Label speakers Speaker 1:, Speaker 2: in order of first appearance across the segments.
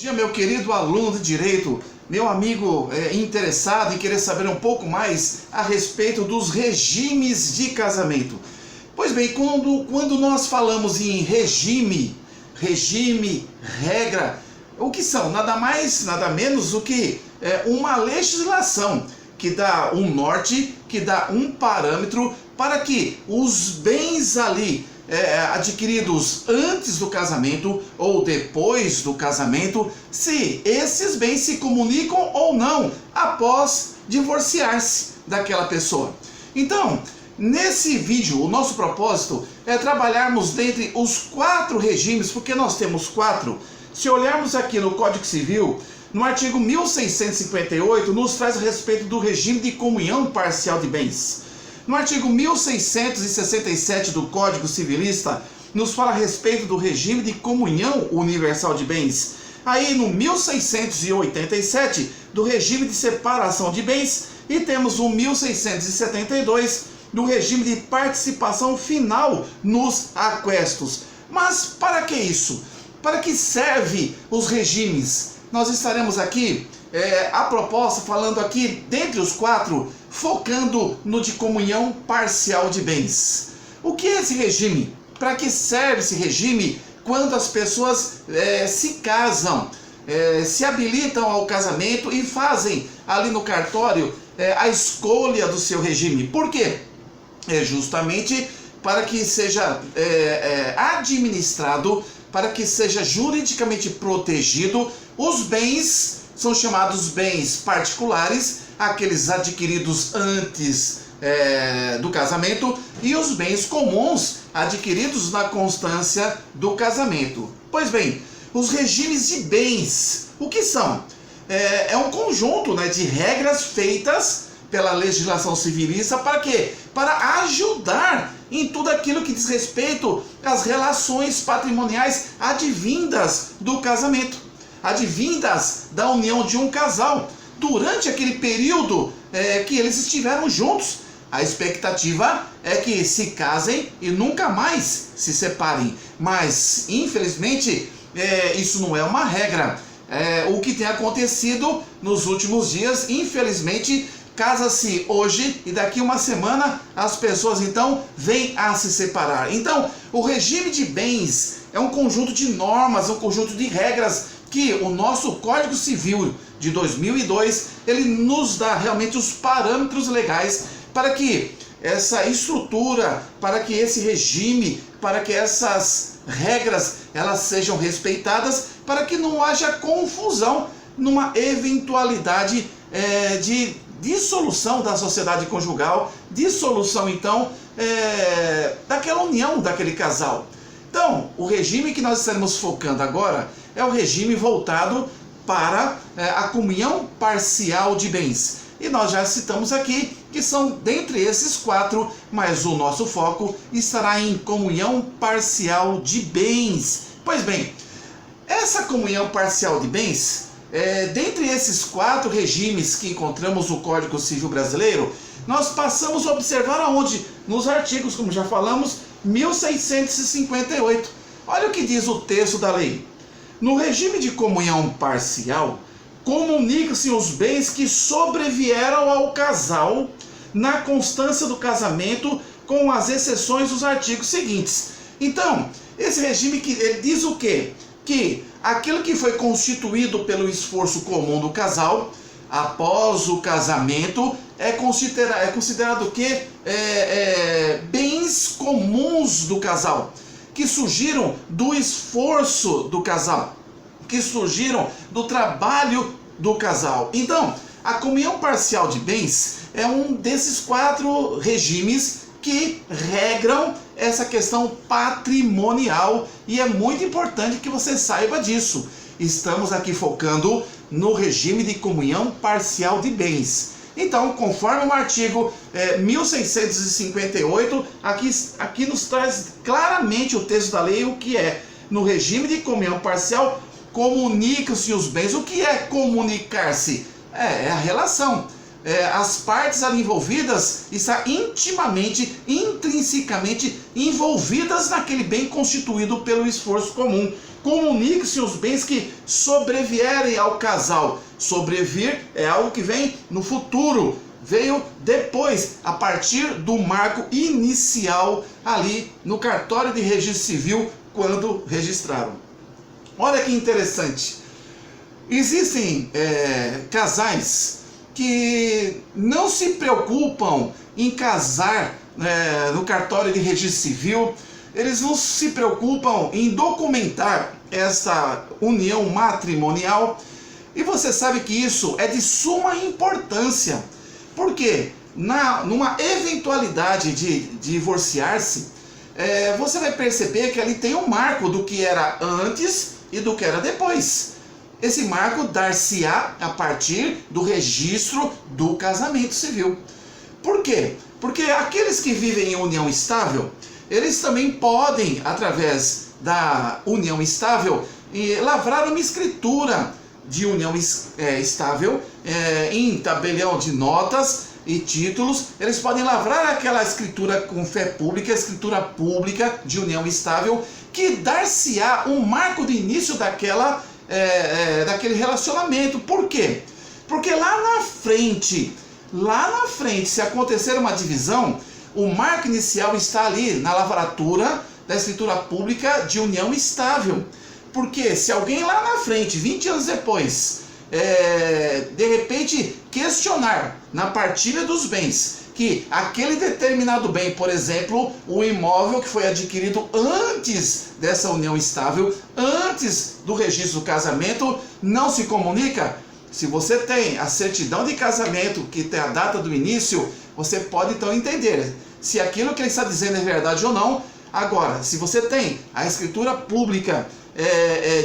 Speaker 1: Bom dia, meu querido aluno de Direito, meu amigo interessado em querer saber um pouco mais a respeito dos regimes de casamento. Pois bem, quando nós falamos em regime, regra, o que são? Nada mais, nada menos do que uma legislação que dá um norte, que dá um parâmetro para que os bens ali adquiridos antes do casamento ou depois do casamento, se esses bens se comunicam ou não após divorciar-se daquela pessoa. Então, nesse vídeo, o nosso propósito é trabalharmos dentre os 4 regimes, porque nós temos 4. Se olharmos aqui no Código Civil, no artigo 1658, nos traz a respeito do regime de comunhão parcial de bens. No artigo 1667 do Código Civilista, nos fala a respeito do regime de comunhão universal de bens. Aí no 1687, do regime de separação de bens, e temos o 1672, do regime de participação final nos aquestos. Mas para que isso? Para que serve os regimes? Nós estaremos aqui, a proposta, falando aqui, dentre os 4, focando no de comunhão parcial de bens. O que é esse regime? Para que serve esse regime quando as pessoas se casam, se habilitam ao casamento e fazem ali no cartório a escolha do seu regime? Por quê? É justamente para que seja administrado, para que seja juridicamente protegido os bens, são chamados bens particulares, aqueles adquiridos antes do casamento, e os bens comuns adquiridos na constância do casamento. Pois bem, os regimes de bens, o que são? É um conjunto de regras feitas pela legislação civilista para quê? Para ajudar em tudo aquilo que diz respeito às relações patrimoniais advindas do casamento, advindas da união de um casal. Durante aquele período que eles estiveram juntos, a expectativa é que se casem e nunca mais se separem. Mas, infelizmente, isso não é uma regra. O que tem acontecido nos últimos dias, infelizmente, casa-se hoje e daqui uma semana as pessoas então vêm a se separar. Então, o regime de bens é um conjunto de normas, um conjunto de regras que o nosso Código Civil de 2002, ele nos dá realmente os parâmetros legais para que essa estrutura, para que esse regime, para que essas regras elas sejam respeitadas, para que não haja confusão numa eventualidade de dissolução da sociedade conjugal, dissolução então daquela união daquele casal. Então, o regime que nós estaremos focando agora é o regime voltado para a comunhão parcial de bens. E nós já citamos aqui que são dentre esses 4, mas o nosso foco estará em comunhão parcial de bens. Pois bem, essa comunhão parcial de bens, dentre esses 4 regimes que encontramos no Código Civil Brasileiro, nós passamos a observar aonde? Nos artigos, como já falamos, 1658. Olha o que diz o texto da lei. No regime de comunhão parcial, comunicam-se os bens que sobrevieram ao casal na constância do casamento, com as exceções dos artigos seguintes. Então, esse regime ele diz o quê? Que aquilo que foi constituído pelo esforço comum do casal, após o casamento, é considerado o quê? Bens comuns do casal, que surgiram do esforço do casal, que surgiram do trabalho do casal. Então, a comunhão parcial de bens é um desses 4 regimes que regram essa questão patrimonial, e é muito importante que você saiba disso. Estamos aqui focando no regime de comunhão parcial de bens. Então, conforme o artigo 1658, aqui nos traz claramente o texto da lei o que é. No regime de comunhão parcial, comunicam-se os bens. O que é comunicar-se? É a relação. as partes ali envolvidas estão intimamente, intrinsecamente envolvidas naquele bem constituído pelo esforço comum. Comunique-se os bens que sobrevierem ao casal. Sobrevir é algo que vem no futuro, veio depois, a partir do marco inicial ali no cartório de registro civil, quando registraram. Olha que interessante. Existem casais que não se preocupam em casar no cartório de registro civil, eles não se preocupam em documentar essa união matrimonial, e você sabe que isso é de suma importância, porque numa eventualidade de divorciar-se, você vai perceber que ali tem um marco do que era antes e do que era depois. Esse marco dar-se-á a partir do registro do casamento civil. Por quê? Porque aqueles que vivem em união estável, eles também podem, através da união estável, lavrar uma escritura de união estável em tabelião de notas e títulos. Eles podem lavrar aquela escritura com fé pública, escritura pública de união estável, que dar-se-á um marco de início daquele relacionamento. Por quê? Porque lá na frente, se acontecer uma divisão, o marco inicial está ali na lavratura da escritura pública de união estável. Porque se alguém lá na frente, 20 anos depois, de repente questionar na partilha dos bens que aquele determinado bem, por exemplo, o imóvel que foi adquirido antes dessa união estável, antes do registro do casamento, não se comunica. Se você tem a certidão de casamento que tem a data do início, você pode então entender se aquilo que ele está dizendo é verdade ou não. Agora, se você tem a escritura pública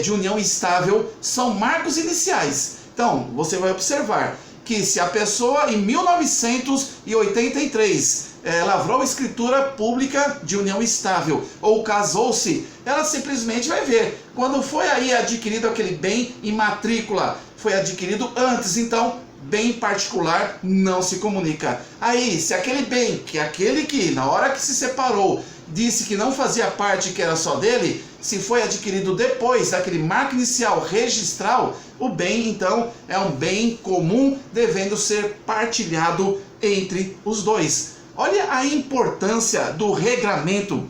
Speaker 1: de união estável, são marcos iniciais. Então, você vai observar que se a pessoa em 1983 lavrou escritura pública de união estável ou casou-se, ela simplesmente vai ver quando foi aí adquirido aquele bem em matrícula, foi adquirido antes, então bem particular não se comunica. Aí, se aquele bem, aquele que na hora que se separou disse que não fazia parte, que era só dele, se foi adquirido depois daquele marco inicial registral, o bem então é um bem comum, devendo ser partilhado entre os dois. Olha a importância do regramento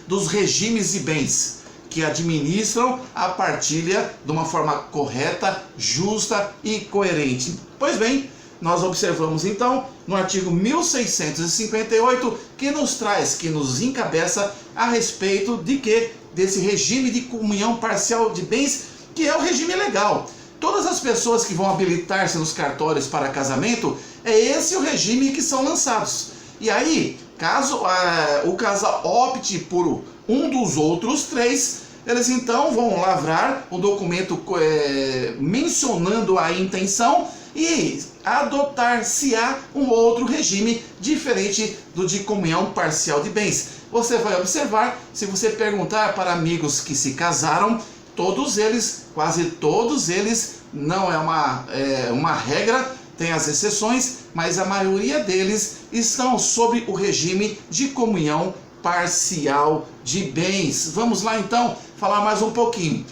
Speaker 1: dos regimes de bens que administram a partilha de uma forma correta, justa e coerente. Pois bem, nós observamos então no artigo 1658 que nos encabeça a respeito de quê? Desse regime de comunhão parcial de bens, que é o regime legal. Todas as pessoas que vão habilitar-se nos cartórios para casamento, é esse o regime que são lançados. E aí, caso o casal opte por um dos outros três, eles então vão lavrar um documento mencionando a intenção e adotar-se-á um outro regime diferente do de comunhão parcial de bens. Você vai observar, se você perguntar para amigos que se casaram, todos eles, quase todos eles, não é uma regra, tem as exceções, mas a maioria deles estão sob o regime de comunhão parcial de bens. Vamos lá então falar mais um pouquinho.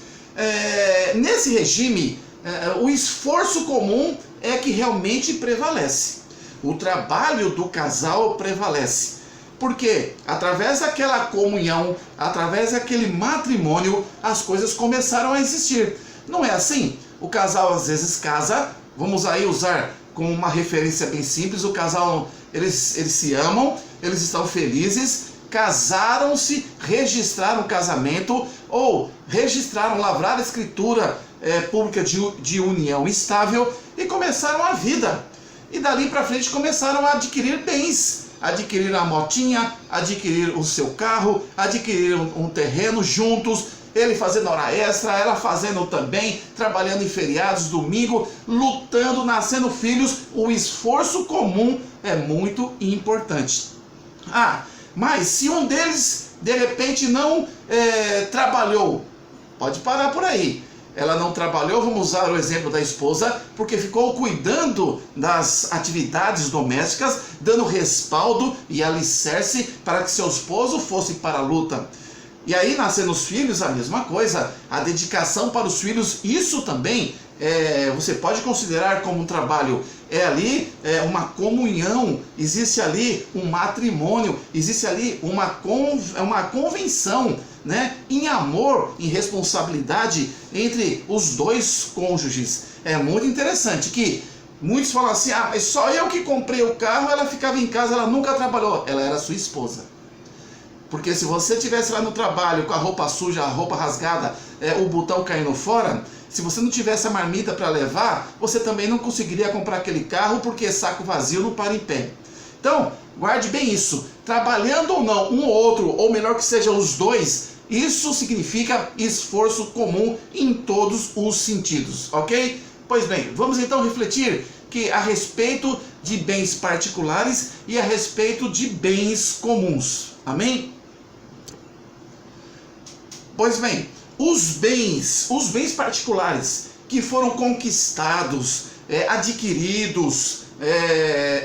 Speaker 1: Nesse regime, o esforço comum é que realmente prevalece. O trabalho do casal prevalece. Porque através daquela comunhão, através daquele matrimônio, as coisas começaram a existir. Não é assim? O casal às vezes casa, vamos aí usar como uma referência bem simples, o casal, eles se amam, eles estão felizes, casaram-se, registraram o casamento ou registraram, lavraram a escritura pública de união estável e começaram a vida. E dali para frente começaram a adquirir bens. Adquirir a motinha, adquirir o seu carro, adquirir um terreno juntos, ele fazendo hora extra, ela fazendo também, trabalhando em feriados, domingo, lutando, nascendo filhos. O esforço comum é muito importante. Mas se um deles de repente não trabalhou, pode parar por aí. ela não trabalhou, vamos usar o exemplo da esposa, porque ficou cuidando das atividades domésticas, dando respaldo e alicerce para que seu esposo fosse para a luta. E aí, nascendo os filhos, a mesma coisa, a dedicação para os filhos, isso também você pode considerar como um trabalho. É ali uma comunhão, existe ali um matrimônio, existe ali uma convenção, né, em amor, em responsabilidade entre os dois cônjuges. É muito interessante que muitos falam assim: ah, mas só eu que comprei o carro, ela ficava em casa, ela nunca trabalhou. Ela era sua esposa. Porque se você estivesse lá no trabalho com a roupa suja, a roupa rasgada, o botão caindo fora, se você não tivesse a marmita para levar, você também não conseguiria comprar aquele carro, porque saco vazio não para em pé. Então, guarde bem isso. Trabalhando ou não, um ou outro, ou melhor que sejam os dois, isso significa esforço comum em todos os sentidos, ok? Pois bem, vamos então refletir que a respeito de bens particulares e a respeito de bens comuns. Amém? Pois bem, os bens particulares que foram conquistados, adquiridos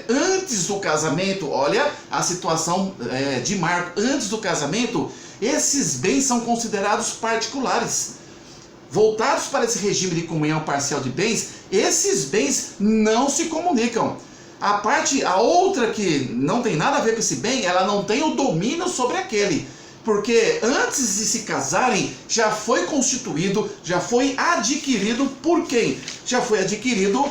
Speaker 1: antes do casamento, olha a situação de Marco, antes do casamento, esses bens são considerados particulares. Voltados para esse regime de comunhão parcial de bens, esses bens não se comunicam. A outra que não tem nada a ver com esse bem, ela não tem o domínio sobre aquele. Porque antes de se casarem, já foi constituído, já foi adquirido por quem? Já foi adquirido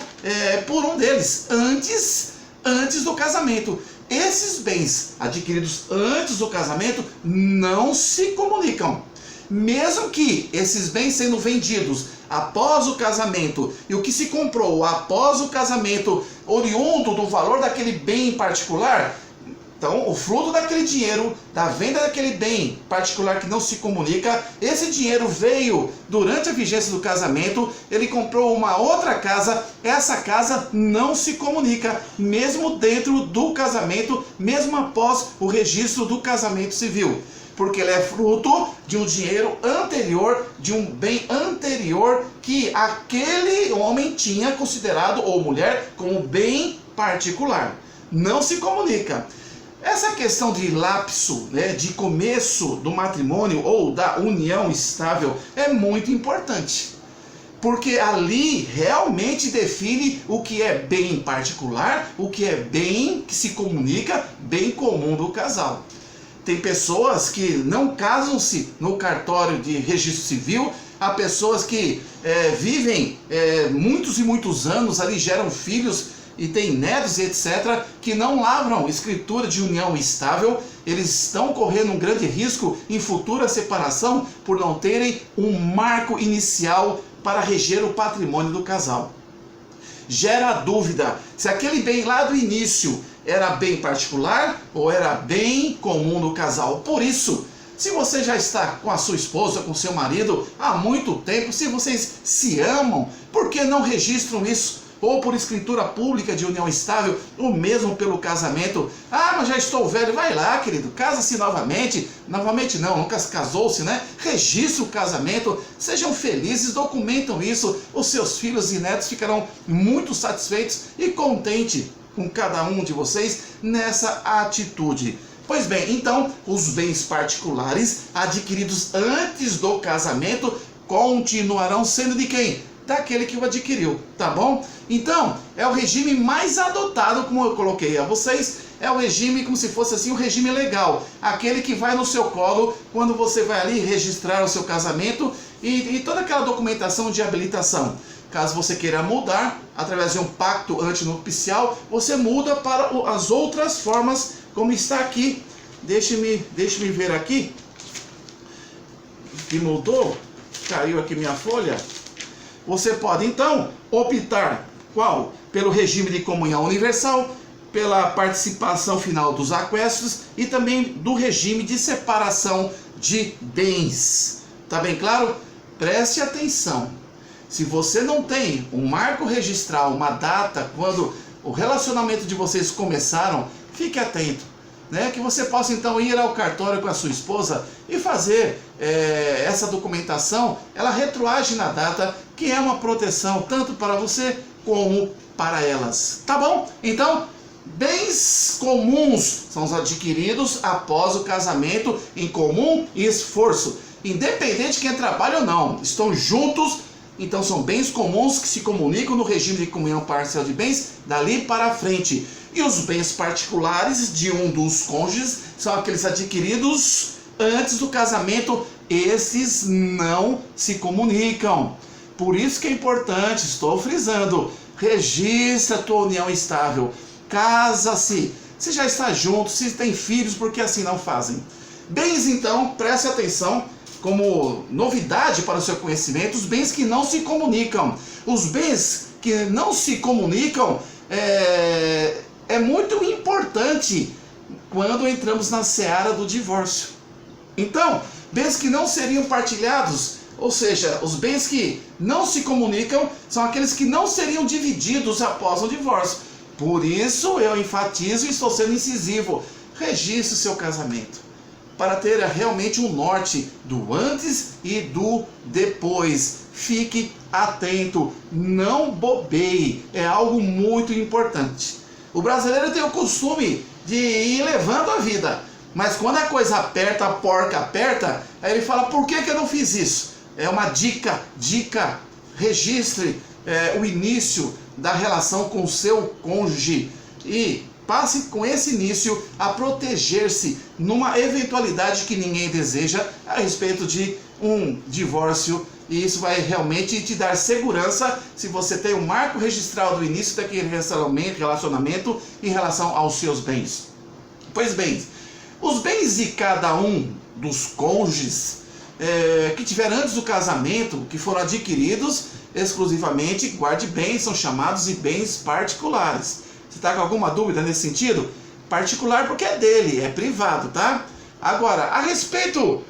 Speaker 1: por um deles, antes do casamento. Esses bens adquiridos antes do casamento não se comunicam. Mesmo que esses bens sendo vendidos após o casamento e o que se comprou após o casamento, oriundo do valor daquele bem particular, então o fruto daquele dinheiro, da venda daquele bem particular que não se comunica, esse dinheiro veio durante a vigência do casamento, ele comprou uma outra casa, essa casa não se comunica, mesmo dentro do casamento, mesmo após o registro do casamento civil. Porque ele é fruto de um dinheiro anterior, de um bem anterior que aquele homem tinha considerado, ou mulher, como bem particular. Não se comunica. Essa questão de lapso, de começo do matrimônio ou da união estável é muito importante. Porque ali realmente define o que é bem particular, o que é bem que se comunica, bem comum do casal. Tem pessoas que não casam-se no cartório de registro civil, há pessoas que vivem muitos e muitos anos ali, geram filhos e têm netos e etc., que não lavram escritura de união estável. Eles estão correndo um grande risco em futura separação por não terem um marco inicial para reger o patrimônio do casal. Gera a dúvida se aquele bem lá do início era bem particular ou era bem comum do casal. Por isso, se você já está com a sua esposa, com seu marido há muito tempo, se vocês se amam, por que não registram isso? Ou por escritura pública de união estável, ou mesmo pelo casamento. Ah, mas já estou velho. Vai lá, querido, casa-se novamente. Novamente não, nunca casou-se, né? Registre o casamento, sejam felizes, documentam isso. Os seus filhos e netos ficarão muito satisfeitos e contentes com cada um de vocês nessa atitude. Pois bem, então, os bens particulares adquiridos antes do casamento continuarão sendo de quem? Daquele que o adquiriu, tá bom? Então, é o regime mais adotado, como eu coloquei a vocês, é o regime como se fosse assim, o regime legal, aquele que vai no seu colo quando você vai ali registrar o seu casamento e toda aquela documentação de habilitação. Caso você queira mudar, através de um pacto antinupcial, você muda para as outras formas, como está aqui. Deixe-me ver aqui, que mudou, caiu aqui minha folha. Você pode então optar qual? Pelo regime de comunhão universal, pela participação final dos aquestos e também do regime de separação de bens. Tá bem claro? Preste atenção. Se você não tem um marco registral, uma data, quando o relacionamento de vocês começaram, fique atento. né, que você possa então ir ao cartório com a sua esposa e fazer essa documentação, ela retroage na data, que é uma proteção tanto para você como para elas, tá bom? Então, bens comuns são os adquiridos após o casamento em comum esforço, independente de quem trabalha ou não, estão juntos. Então são bens comuns que se comunicam no regime de comunhão parcial de bens dali para frente. E os bens particulares de um dos cônjuges são aqueles adquiridos antes do casamento. Esses não se comunicam. Por isso que é importante, estou frisando, registra a tua união estável. Casa-se, se já está junto, se tem filhos, porque assim não fazem. Bens então, preste atenção, como novidade para o seu conhecimento, os bens que não se comunicam. Os bens que não se comunicam é muito importante quando entramos na seara do divórcio. Então, bens que não seriam partilhados, ou seja, os bens que não se comunicam, são aqueles que não seriam divididos após o divórcio. Por isso eu enfatizo e estou sendo incisivo, registre o seu casamento, para ter realmente um norte do antes e do depois. Fique atento, não bobeie, é algo muito importante. O brasileiro tem o costume de ir levando a vida, mas quando a coisa aperta, a porca aperta, aí ele fala, por que eu não fiz isso? É uma dica, registre o início da relação com o seu cônjuge e passe com esse início a proteger-se numa eventualidade que ninguém deseja a respeito de um divórcio. E isso vai realmente te dar segurança se você tem um marco registral do início daquele relacionamento em relação aos seus bens. Pois bem, os bens de cada um dos cônjuges que tiveram antes do casamento, que foram adquiridos exclusivamente, guarde bem, são chamados de bens particulares. Você está com alguma dúvida nesse sentido? Particular porque é dele, é privado, tá? Agora, a respeito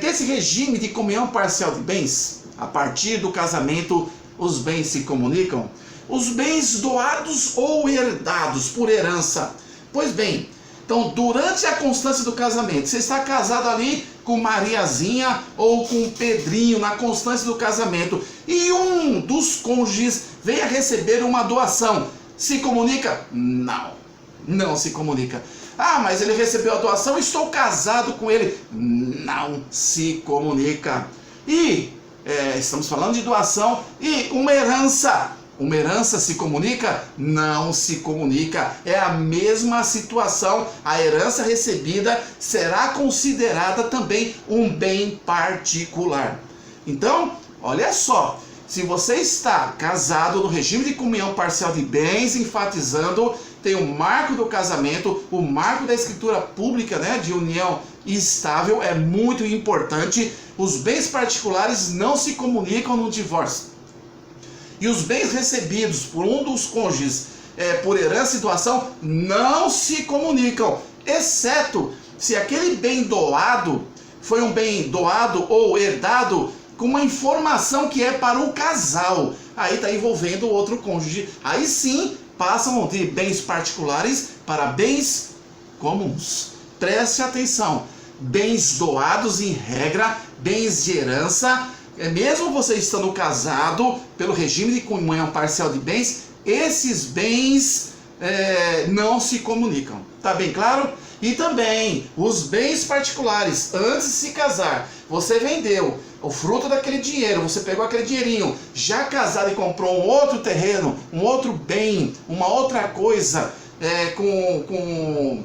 Speaker 1: desse regime de comunhão parcial de bens, a partir do casamento os bens se comunicam? Os bens doados ou herdados por herança. Pois bem, então durante a constância do casamento, você está casado ali com Mariazinha ou com Pedrinho na constância do casamento, e um dos cônjuges vem a receber uma doação. Se comunica? Não, não se comunica. Ah, mas ele recebeu a doação, estou casado com ele. Não se comunica. E estamos falando de doação e uma herança. Uma herança se comunica? Não se comunica. É a mesma situação. A herança recebida será considerada também um bem particular. Então, olha só. Se você está casado no regime de comunhão parcial de bens, enfatizando, tem o marco do casamento, o marco da escritura pública, né, de união estável, é muito importante. Os bens particulares não se comunicam no divórcio. E os bens recebidos por um dos cônjuges por herança e doação não se comunicam, exceto se aquele bem doado foi um bem doado ou herdado com uma informação que é para o casal. Aí está envolvendo o outro cônjuge. Aí sim passam de bens particulares para bens comuns. Preste atenção. Bens doados, em regra, bens de herança, mesmo você estando casado pelo regime de comunhão parcial de bens, esses bens não se comunicam. Tá bem claro? E também os bens particulares, antes de se casar, você vendeu o fruto daquele dinheiro, você pegou aquele dinheirinho, já casado e comprou um outro terreno, um outro bem, uma outra coisa com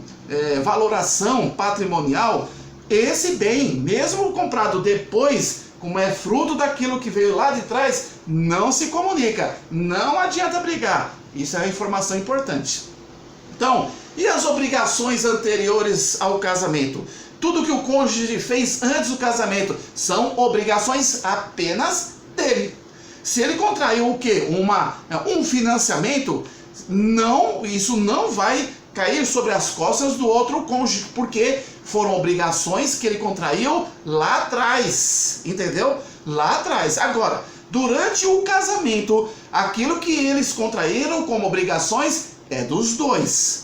Speaker 1: valoração patrimonial, esse bem, mesmo comprado depois, como é fruto daquilo que veio lá de trás, não se comunica, não adianta brigar. Isso é uma informação importante. Então, e as obrigações anteriores ao casamento? Tudo que o cônjuge fez antes do casamento são obrigações apenas dele. Se ele contraiu o quê? Um financiamento, isso não vai cair sobre as costas do outro cônjuge, porque foram obrigações que ele contraiu lá atrás, entendeu? Lá atrás. Agora, durante o casamento, aquilo que eles contraíram como obrigações é dos dois.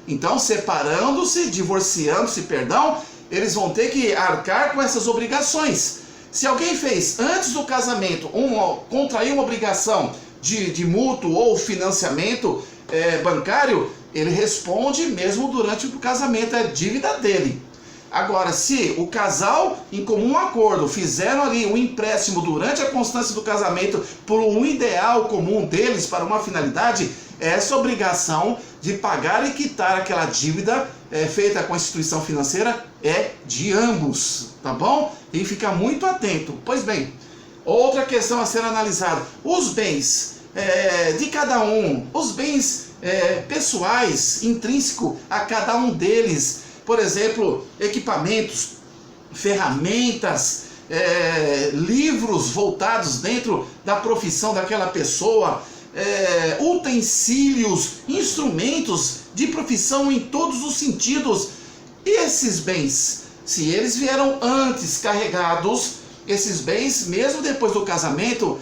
Speaker 1: Então, separando-se, divorciando-se, perdão, eles vão ter que arcar com essas obrigações. Se alguém fez antes do casamento, contraiu uma obrigação de mútuo ou financiamento bancário, ele responde mesmo durante o casamento, é dívida dele. Agora, se o casal, em comum acordo, fizeram ali um empréstimo durante a constância do casamento por um ideal comum deles, para uma finalidade, essa obrigação de pagar e quitar aquela dívida feita com a instituição financeira é de ambos, tá bom? Tem que ficar muito atento. Pois bem, outra questão a ser analisada: os bens de cada um, os bens pessoais, intrínseco a cada um deles. Por exemplo, equipamentos, ferramentas, livros voltados dentro da profissão daquela pessoa, utensílios, instrumentos de profissão em todos os sentidos. Esses bens, se eles vieram antes carregados, esses bens, mesmo depois do casamento,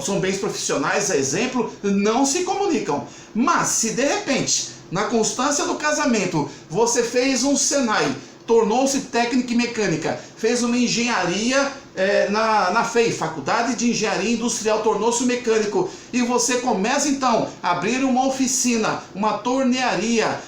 Speaker 1: são bens profissionais, a exemplo, não se comunicam. Mas se de repente, na constância do casamento, você fez um Senai, tornou-se técnica e mecânica, fez uma engenharia na FEI, Faculdade de Engenharia Industrial, tornou-se mecânico, e você começa então a abrir uma oficina, uma tornearia,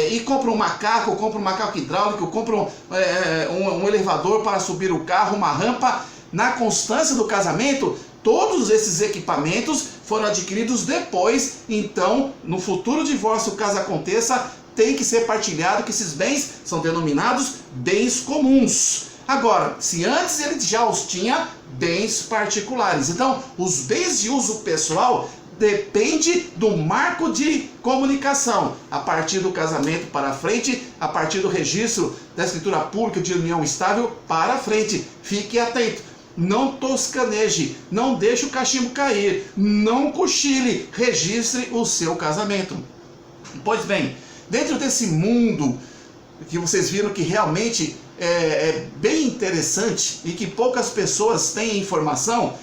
Speaker 1: e compra um macaco hidráulico, compra um elevador para subir o carro, uma rampa. Na constância do casamento, todos esses equipamentos foram adquiridos depois. Então, no futuro divórcio, caso aconteça, tem que ser partilhado, que esses bens são denominados bens comuns. Agora, se antes ele já os tinha, bens particulares. Então, os bens de uso pessoal depende do marco de comunicação. A partir do casamento para frente, a partir do registro da escritura pública de união estável para frente. Fique atento. Não toscaneje, não deixe o cachimbo cair, não cochile, registre o seu casamento. Pois bem, dentro desse mundo que vocês viram que realmente é bem interessante e que poucas pessoas têm informação,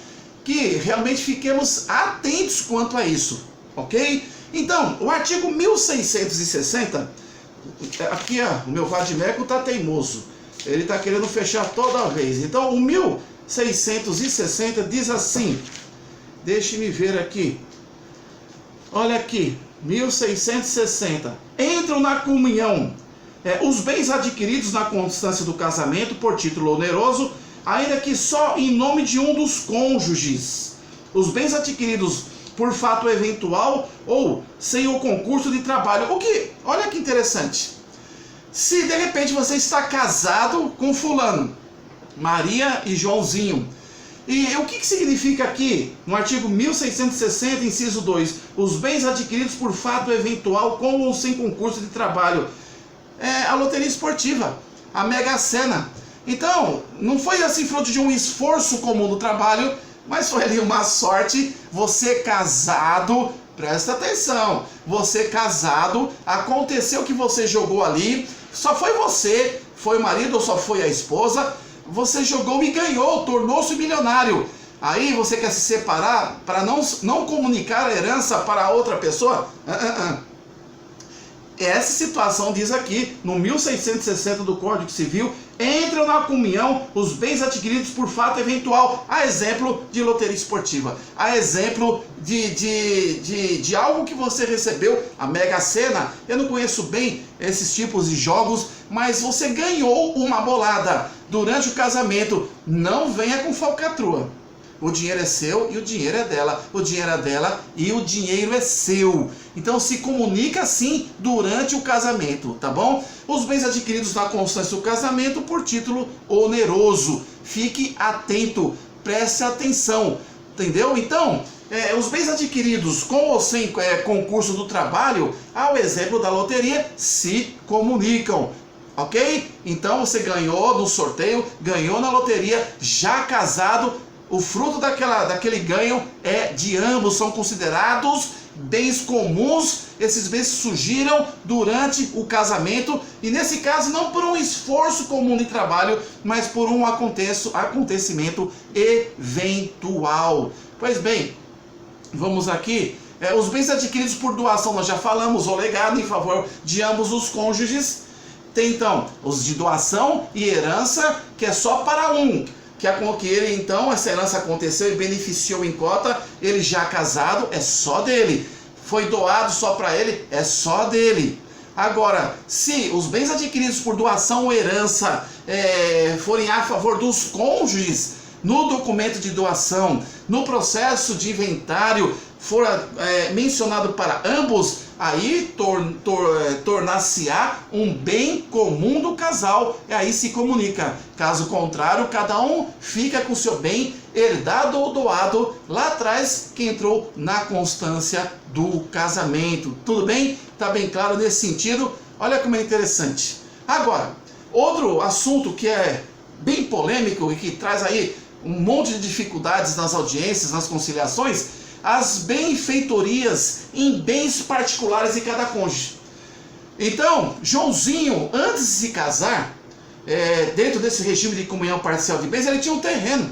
Speaker 1: que realmente fiquemos atentos quanto a isso, ok? Então, o artigo 1660, aqui o meu vadimeco está teimoso, ele está querendo fechar toda vez. Então, o 1660 diz assim, deixe-me ver aqui, olha aqui, 1660, entram na comunhão os bens adquiridos na constância do casamento por título oneroso, ainda que só em nome de um dos cônjuges. Os bens adquiridos por fato eventual ou sem o concurso de trabalho. Olha que interessante. Se de repente você está casado com fulano, Maria e Joãozinho, e o que significa aqui, no artigo 1660, inciso 2, os bens adquiridos por fato eventual com ou sem concurso de trabalho? A loteria esportiva, a Mega Sena. Então, não foi assim fruto de um esforço comum do trabalho, mas foi ali uma sorte. Você casado, presta atenção, você casado, aconteceu que você jogou ali, só foi você, foi o marido ou só foi a esposa, você jogou e ganhou, tornou-se milionário. Aí você quer se separar para não comunicar a herança para outra pessoa? Essa situação diz aqui, no 1660 do Código Civil, entram na comunhão os bens adquiridos por fato eventual, a exemplo de loteria esportiva, a exemplo de algo que você recebeu, a Mega Sena. Eu não conheço bem esses tipos de jogos, mas você ganhou uma bolada durante o casamento. Não venha com falcatrua. O dinheiro é seu e o dinheiro é dela. O dinheiro é dela e o dinheiro é seu. Então se comunica assim durante o casamento, tá bom? Os bens adquiridos na constância do casamento por título oneroso. Fique atento, preste atenção, entendeu? Então, os bens adquiridos com ou sem concurso do trabalho, ao exemplo da loteria, se comunicam. Ok? Então você ganhou no sorteio, ganhou na loteria, já casado. O fruto daquele ganho é de ambos, são considerados bens comuns. Esses bens surgiram durante o casamento e nesse caso não por um esforço comum de trabalho, mas por um acontecimento eventual. Pois bem, vamos aqui Os bens adquiridos por doação, nós já falamos, ou legado em favor de ambos os cônjuges. Tem então os de doação e herança, que é só para um. Que ele então, essa herança aconteceu e beneficiou em cota, ele já casado, é só dele. Foi doado só para ele, é só dele. Agora, se os bens adquiridos por doação ou herança forem a favor dos cônjuges, no documento de doação, no processo de inventário, for mencionado para ambos, aí tornar-se-á um bem comum do casal, e aí se comunica. Caso contrário, cada um fica com o seu bem herdado ou doado lá atrás, que entrou na constância do casamento. Tudo bem? Tá bem claro nesse sentido? Olha como é interessante. Agora, outro assunto que é bem polêmico e que traz aí um monte de dificuldades nas audiências, nas conciliações, as benfeitorias em bens particulares de cada cônjuge. Então, Joãozinho, antes de se casar, dentro desse regime de comunhão parcial de bens, ele tinha um terreno.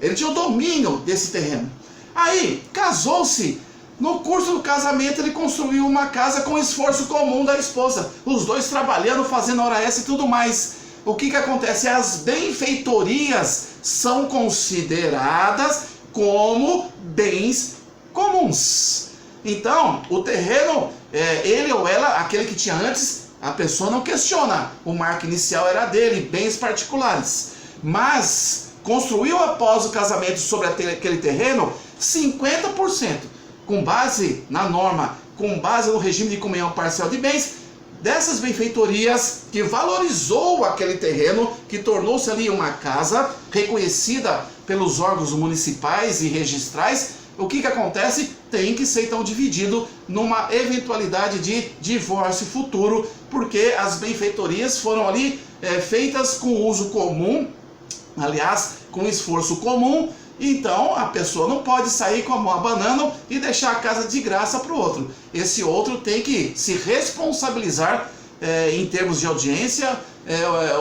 Speaker 1: Ele tinha o domínio desse terreno. Aí, casou-se. No curso do casamento, ele construiu uma casa com esforço comum da esposa. Os dois trabalhando, fazendo hora extra e tudo mais. O que acontece? As benfeitorias são consideradas como bens comuns. Então, o terreno, ele ou ela, aquele que tinha antes, a pessoa não questiona. O marco inicial era dele, bens particulares. Mas construiu após o casamento sobre aquele terreno 50%, com base na norma, com base no regime de comunhão parcial de bens, dessas benfeitorias que valorizou aquele terreno, que tornou-se ali uma casa reconhecida pelos órgãos municipais e registrais. O que acontece? Tem que ser então dividido numa eventualidade de divórcio futuro, porque as benfeitorias foram ali feitas com uso comum, aliás, com esforço comum. Então a pessoa não pode sair com a mão abanando e deixar a casa de graça para o outro. Esse outro tem que se responsabilizar em termos de audiência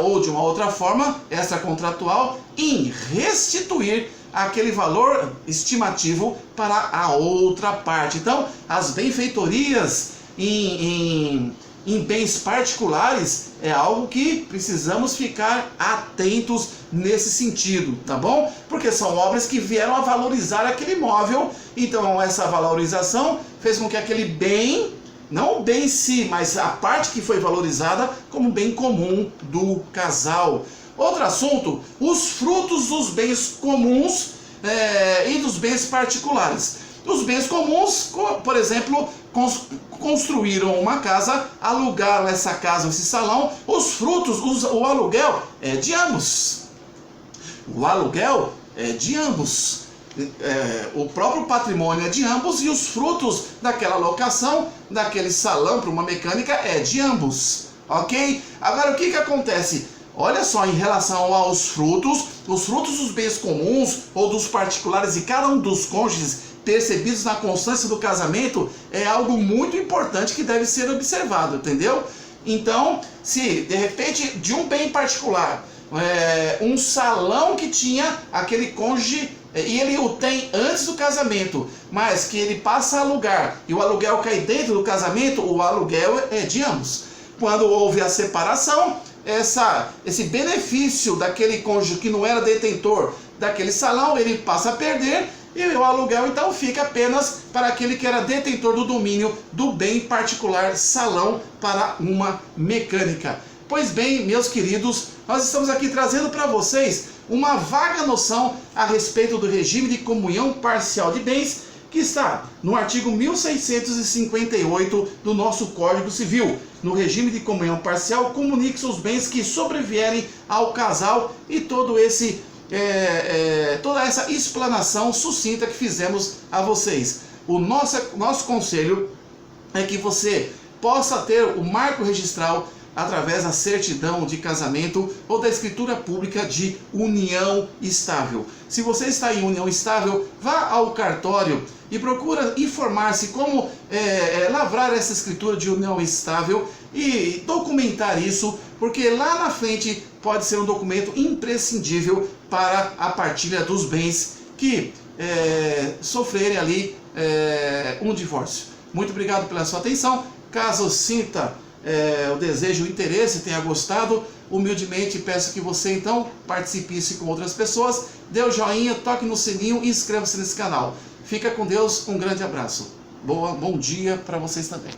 Speaker 1: ou de uma outra forma extracontratual em restituir aquele valor estimativo para a outra parte. Então, as benfeitorias em bens particulares é algo que precisamos ficar atentos nesse sentido, tá bom? Porque são obras que vieram a valorizar aquele imóvel. Então, essa valorização fez com que aquele bem, não o bem em si, mas a parte que foi valorizada como bem comum do casal. Outro assunto, os frutos dos bens comuns e dos bens particulares. Os bens comuns, por exemplo, construíram uma casa, alugaram essa casa, esse salão, os frutos, o aluguel é de ambos. O aluguel é de ambos. O próprio patrimônio é de ambos e os frutos daquela locação, daquele salão para uma mecânica é de ambos. Ok? Agora o que acontece? Olha só, em relação aos frutos, os frutos dos bens comuns ou dos particulares de cada um dos cônjuges percebidos na constância do casamento é algo muito importante que deve ser observado, entendeu? Então, se de repente de um bem particular, um salão que tinha aquele cônjuge e ele o tem antes do casamento, mas que ele passa a alugar e o aluguel cai dentro do casamento, o aluguel é de ambos. Quando houve a separação, esse benefício daquele cônjuge que não era detentor daquele salão, ele passa a perder e o aluguel então fica apenas para aquele que era detentor do domínio do bem particular salão para uma mecânica. Pois bem, meus queridos, nós estamos aqui trazendo para vocês uma vaga noção a respeito do regime de comunhão parcial de bens que está no artigo 1658 do nosso Código Civil. No regime de comunhão parcial, comunique-se os bens que sobrevierem ao casal e toda essa explanação sucinta que fizemos a vocês. O nosso conselho é que você possa ter o marco registral através da certidão de casamento ou da escritura pública de união estável. Se você está em união estável, vá ao cartório e procura informar-se como lavrar essa escritura de união estável e documentar isso, porque lá na frente pode ser um documento imprescindível para a partilha dos bens que sofrerem ali um divórcio. Muito obrigado pela sua atenção. Caso sinta o desejo, o interesse, tenha gostado, humildemente peço que você então participe isso com outras pessoas, dê o joinha, toque no sininho e inscreva-se nesse canal. Fica com Deus, um grande abraço. Bom dia para vocês também.